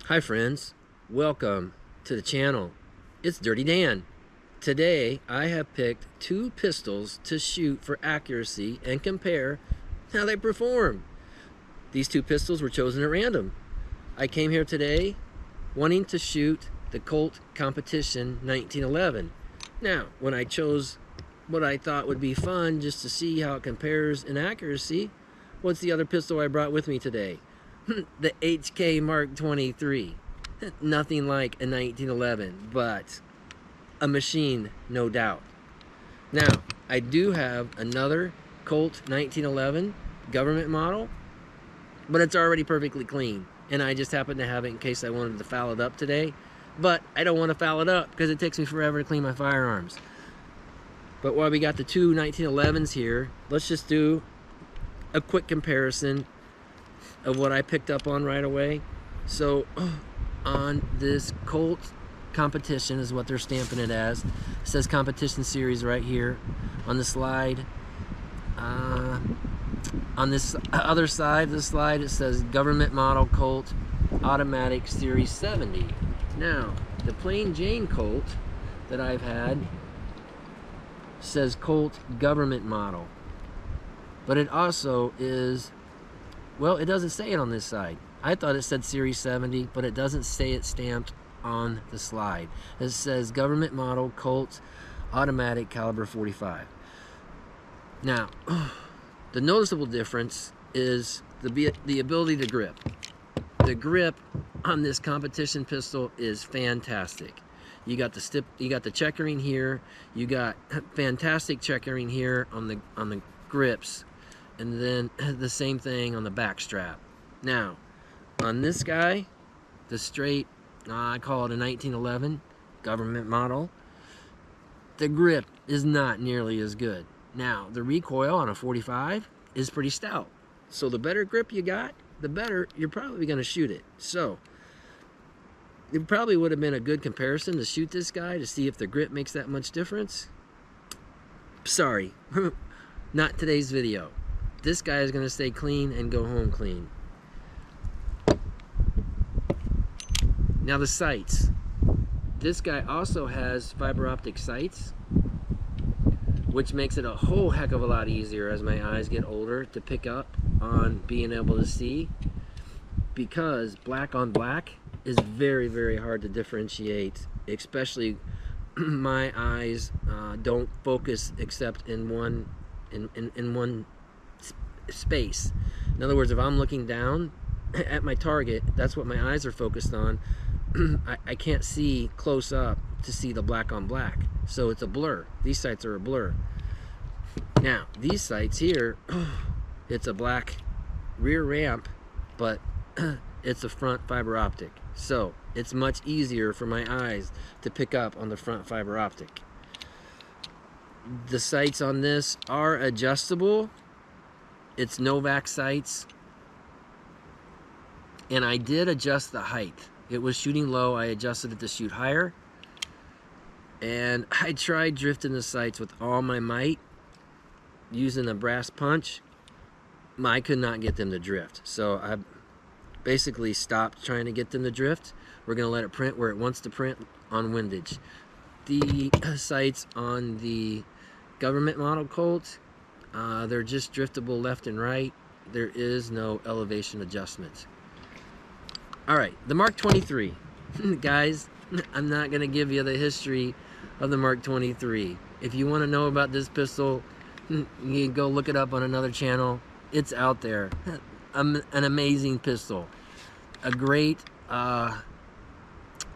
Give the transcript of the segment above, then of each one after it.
Hi friends, welcome to the channel. It's Dirty Dan. Today I have picked two pistols to shoot for accuracy and compare how they perform. These two pistols were chosen at random. I came here today wanting to shoot the Colt Competition 1911. Now, when I chose what I thought would be fun just to see how it compares in accuracy, what's the other pistol I brought with me today? The HK Mark 23. Nothing like a 1911, but a machine, no doubt. Now, I do have another Colt 1911 government model, but it's already perfectly clean, and I just happen to have it in case I wanted to foul it up today. But I don't want to foul it up because it takes me forever to clean my firearms. But while we got the two 1911s here, let's just do a quick comparison of what I picked up on right away. So on this Colt Competition is what they're stamping it as. It says Competition Series right here on the slide. On this other side of the slide it says Government Model Colt Automatic Series 70. Now the plain Jane Colt that I've had says Colt Government Model, but it also is, well, it doesn't say it on this side. I thought it said Series 70, but it doesn't say it stamped on the slide. It says Government Model Colt Automatic Caliber 45. Now, the noticeable difference is the ability to grip. The grip on this competition pistol is fantastic. You got the checkering here. You got fantastic checkering here on the grips, and then the same thing on the back strap. Now, on this guy, the straight, I call it a 1911 government model, the grip is not nearly as good. Now, the recoil on a 45 is pretty stout. So the better grip you got, the better you're probably going to shoot it. So it probably would have been a good comparison to shoot this guy to see if the grip makes that much difference. Sorry, not today's video. This guy is going to stay clean and go home clean. Now the sights. This guy also has fiber optic sights, which makes it a whole heck of a lot easier as my eyes get older to pick up on being able to see, because black on black is very, very hard to differentiate, especially my eyes don't focus except in one space. In other words, if I'm looking down at my target, that's what my eyes are focused on. I can't see close up to see the black on black, so it's a blur. These sights are a blur. Now these sights here, it's a black rear ramp, but it's a front fiber optic, so it's much easier for my eyes to pick up on the front fiber optic. The sights on this are adjustable. It's Novak sights, and I did adjust the height. It was shooting low, I adjusted it to shoot higher, and I tried drifting the sights with all my might using a brass punch. I could not get them to drift, so I basically stopped trying to get them to drift. We're going to let it print where it wants to print on windage. The sights on the government model Colt, they're just driftable left and right. There is no elevation adjustment. Alright, the Mark 23. Guys, I'm not going to give you the history of the Mark 23. If you want to know about this pistol, you can go look it up on another channel. It's out there. An amazing pistol. A great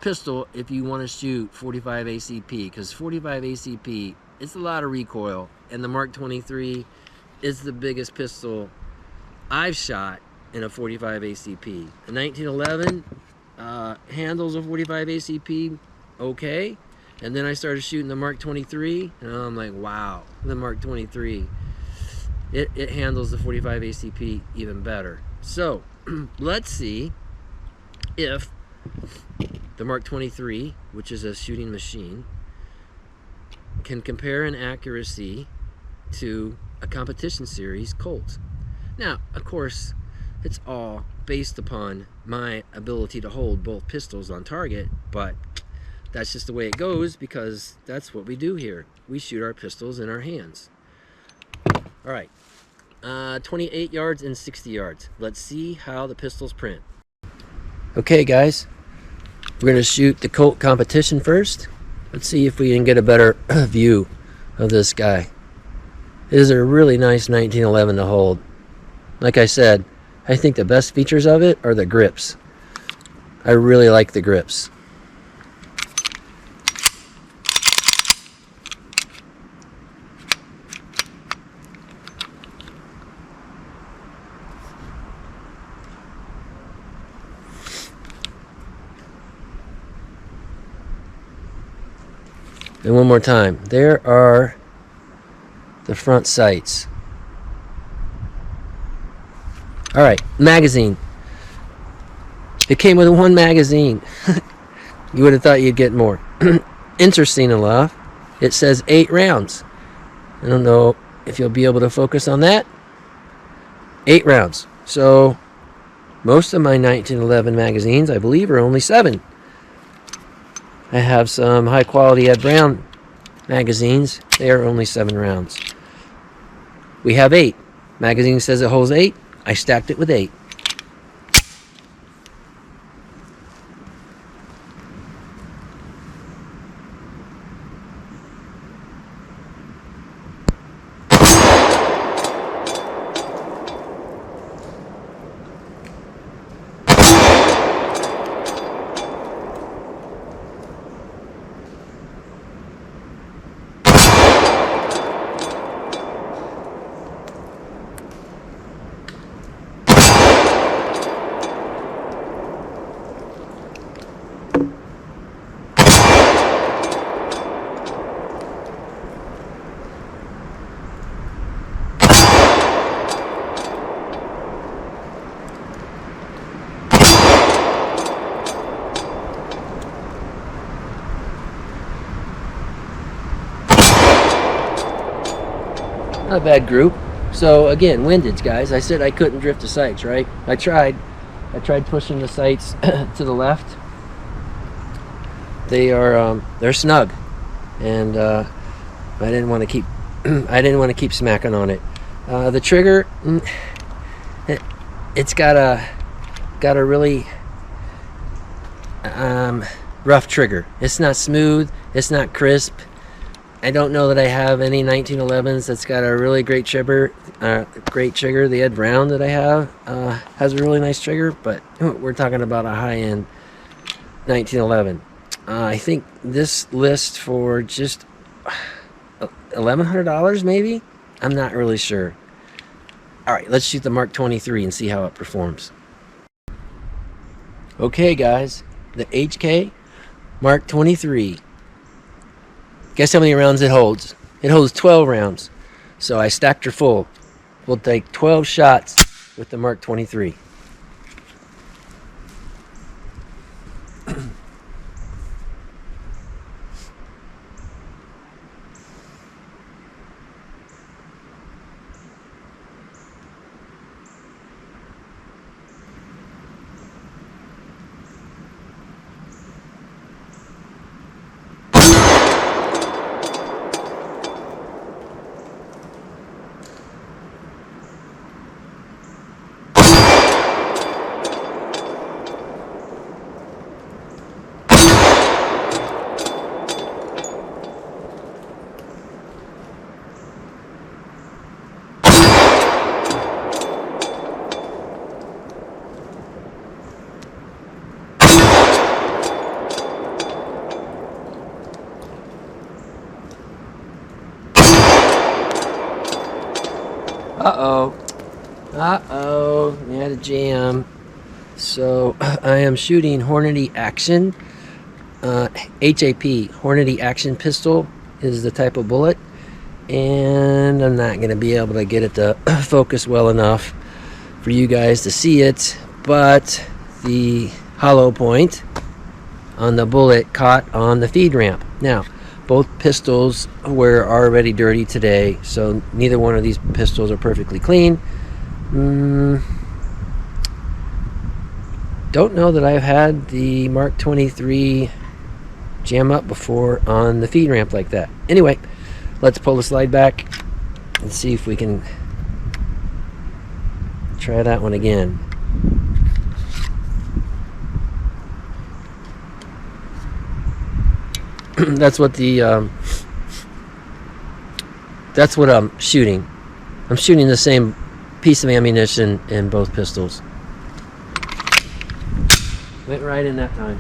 pistol if you want to shoot 45 ACP, because 45 ACP, it's a lot of recoil, and the Mark 23 is the biggest pistol I've shot in a 45 ACP. A 1911 handles a 45 ACP okay, and then I started shooting the Mark 23, and I'm like, wow, the Mark 23, it handles the 45 ACP even better. So let's see if the Mark 23, which is a shooting machine, can compare in accuracy to a competition series Colt. Now, of course, It's all based upon my ability to hold both pistols on target, but that's just the way it goes because that's what we do here. We shoot our pistols in our hands. All right, 28 yards and 60 yards. Let's see how the pistols print. Okay, guys, we're gonna shoot the Colt competition first. Let's see if we can get a better view of this guy. It is a really nice 1911 to hold. Like I said, I think the best features of it are the grips. I really like the grips. And one more time, there are the front sights. All right, magazine. It came with one magazine. You would have thought you'd get more. Interesting enough, it says 8 rounds. I don't know if you'll be able to focus on that. 8 rounds. So most of my 1911 magazines, I believe, are only 7. I have some high quality Ed Brown magazines. They are only 7 rounds. We have 8. Magazine says it holds 8. I stacked it with 8. Not a bad group. So again, windage, guys. I said I couldn't drift the sights, right? I tried pushing the sights to the left. They're snug, and I didn't want to keep keep smacking on it. The trigger, it's got a really rough trigger. It's not smooth. It's not crisp. I don't know that I have any 1911s that's got a really great trigger. The Ed Brown that I have has a really nice trigger, but we're talking about a high-end 1911. I think this lists for just $1,100 maybe? I'm not really sure. All right, let's shoot the Mark 23 and see how it performs. Okay, guys, the HK Mark 23. Guess how many rounds it holds? It holds 12 rounds. So I stacked her full. We'll take 12 shots with the Mark 23. Uh-oh, we had a jam. So I am shooting Hornady Action. HAP, Hornady Action pistol is the type of bullet. And I'm not going to be able to get it to focus well enough for you guys to see it. But the hollow point on the bullet caught on the feed ramp. Now, both pistols were already dirty today, so neither one of these pistols are perfectly clean. don't know that I've had the Mark 23 jam up before on the feed ramp like that. Anyway, let's pull the slide back and see if we can try that one again. That's what I'm shooting. I'm shooting the same piece of ammunition in both pistols. Went right in that time.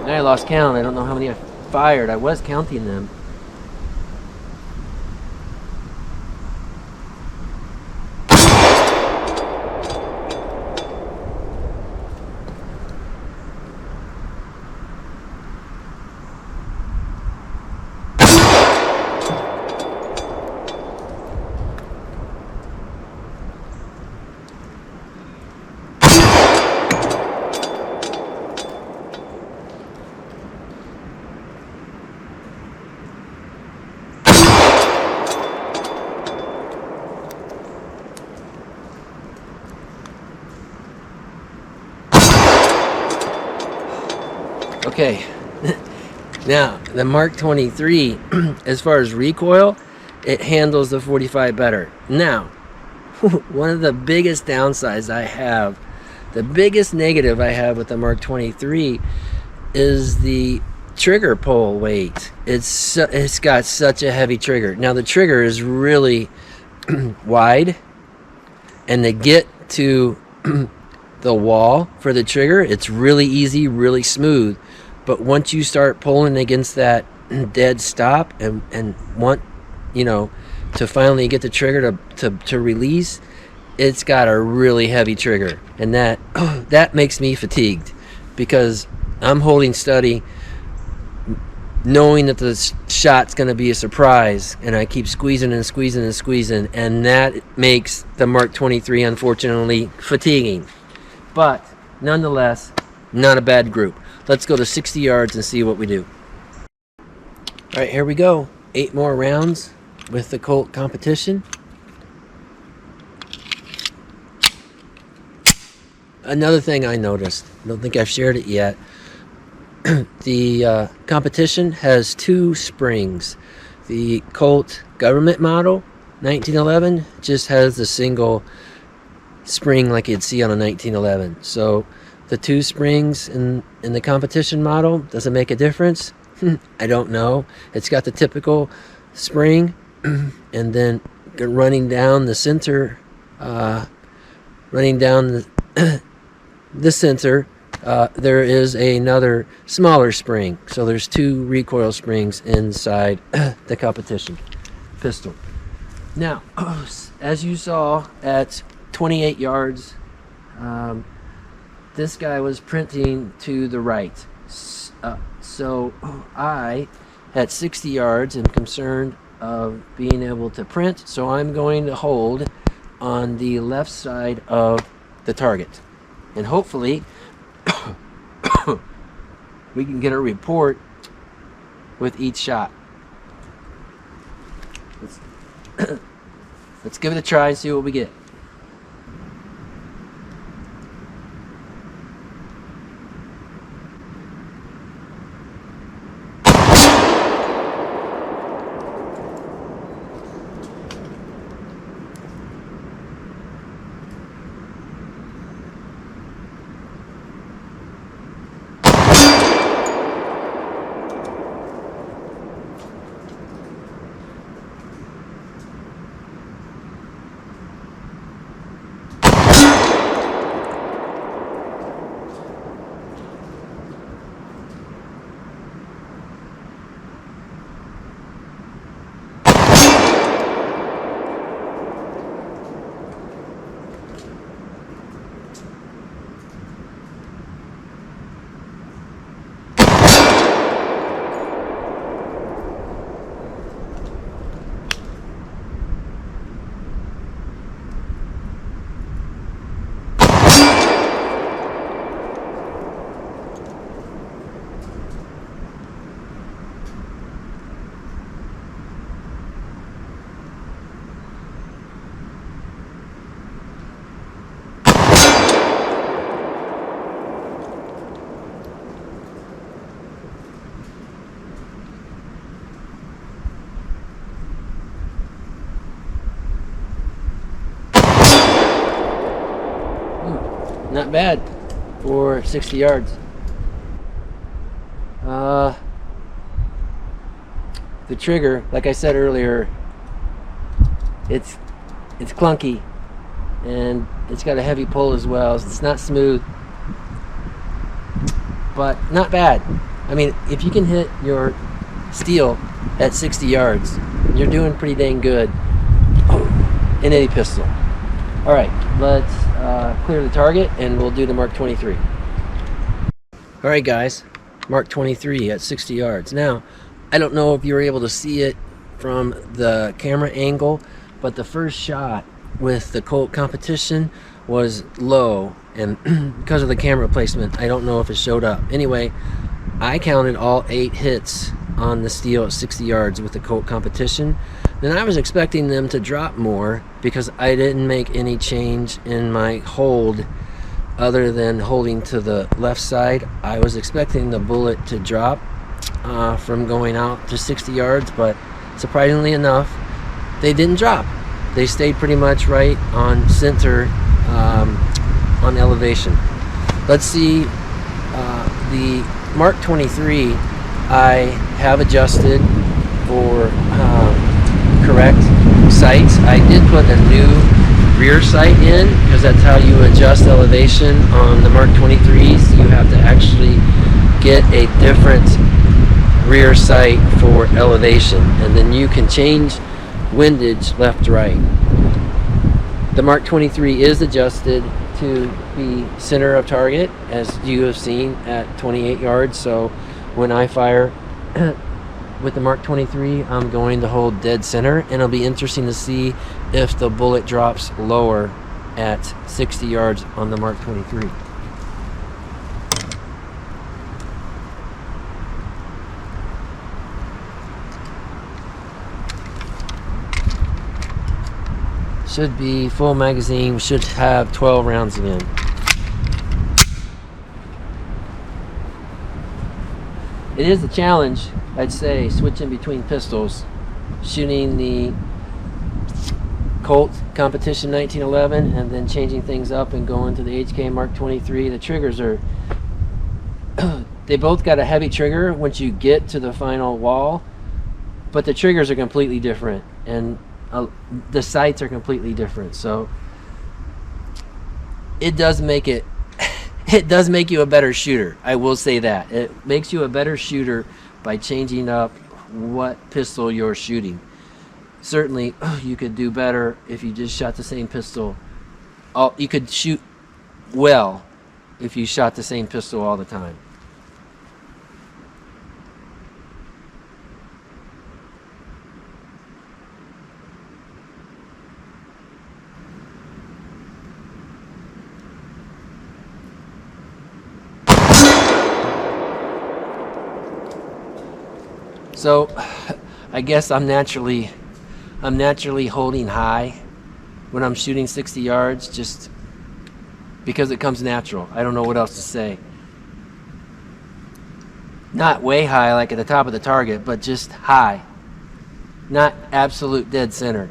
Now I lost count. I don't know how many I fired. I was counting them. Okay, now the Mark 23, as far as recoil, it handles the 45 better. Now, one of the biggest downsides I have, the biggest negative I have with the Mark 23 is the trigger pull weight. It's got such a heavy trigger. Now the trigger is really wide, and to get to the wall for the trigger, it's really easy, really smooth. But once you start pulling against that dead stop and want, to finally get the trigger to release, it's got a really heavy trigger, and that makes me fatigued, because I'm holding steady, knowing that the shot's going to be a surprise, and I keep squeezing and squeezing and squeezing, and that makes the Mark 23 unfortunately fatiguing. But nonetheless, not a bad group. Let's go to 60 yards and see what we do. All right, here we go. 8 more rounds with the Colt competition. Another thing I noticed, I don't think I've shared it yet, the competition has 2 springs. The Colt government model 1911 just has the single spring like you'd see on a 1911. So the 2 springs in the competition model, does it make a difference? I don't know. It's got the typical spring, and then running down the center, the center, there is another smaller spring. So there's 2 recoil springs inside the competition pistol. Now, as you saw at 28 yards, this guy was printing to the right. So I, at 60 yards, am concerned of being able to print, so I'm going to hold on the left side of the target. And hopefully, we can get a report with each shot. Let's give it a try and see what we get. bad for 60 yards. The trigger, like I said earlier, it's clunky, and it's got a heavy pull as well. It's not smooth, but not bad. I mean, if you can hit your steel at 60 yards, you're doing pretty dang good in any pistol. All right, let's clear the target and we'll do the Mark 23. All right, guys, Mark 23 at 60 yards. Now, I don't know if you were able to see it from the camera angle, but the first shot with the Colt competition was low, and because of the camera placement, I don't know if it showed up. Anyway, I counted all 8 hits on the steel at 60 yards with the Colt competition. Then I was expecting them to drop more because I didn't make any change in my hold other than holding to the left side. I was expecting the bullet to drop from going out to 60 yards, but surprisingly enough, they didn't drop. They stayed pretty much right on center on elevation. Let's see the Mark 23 I have adjusted for correct sights. I did put a new rear sight in because that's how you adjust elevation on the Mark 23s. You have to actually get a different rear sight for elevation, and then you can change windage left to right. The Mark 23 is adjusted to be center of target, as you have seen, at 28 yards. So when I fire with the Mark 23, I'm going to hold dead center, and it'll be interesting to see if the bullet drops lower at 60 yards on the Mark 23. Should be full magazine. We should have 12 rounds again. It is a challenge, I'd say, switching between pistols. Shooting the Colt Competition 1911 and then changing things up and going to the HK Mark 23. The triggers are they both got a heavy trigger once you get to the final wall, but the triggers are completely different, and the sights are completely different. So it does make it does make you a better shooter. I will say that it makes you a better shooter by changing up what pistol you're shooting. Certainly you could do better if you just shot the same pistol. You could shoot well if you shot the same pistol all the time. So I guess I'm naturally holding high when I'm shooting 60 yards, just because it comes natural. I don't know what else to say. Not way high like at the top of the target, but just high. Not absolute dead center.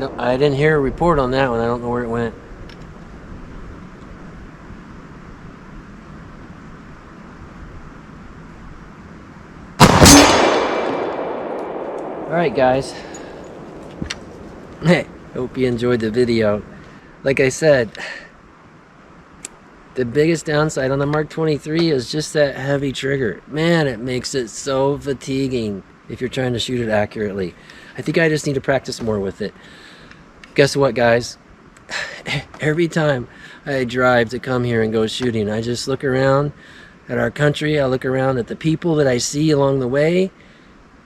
I didn't hear a report on that one. I don't know where it went. Alright guys, hey, hope you enjoyed the video. Like I said, the biggest downside on the Mark 23 is just that heavy trigger. Man, it makes it so fatiguing if you're trying to shoot it accurately. I think I just need to practice more with it. Guess what guys, every time I drive to come here and go shooting, I just look around at our country, I look around at the people that I see along the way.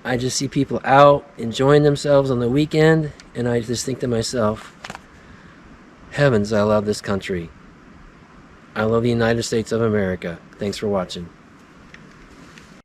I just see people out enjoying themselves on the weekend, and I just think to myself, heavens, I love this country. I love the United States of America. Thanks for watching.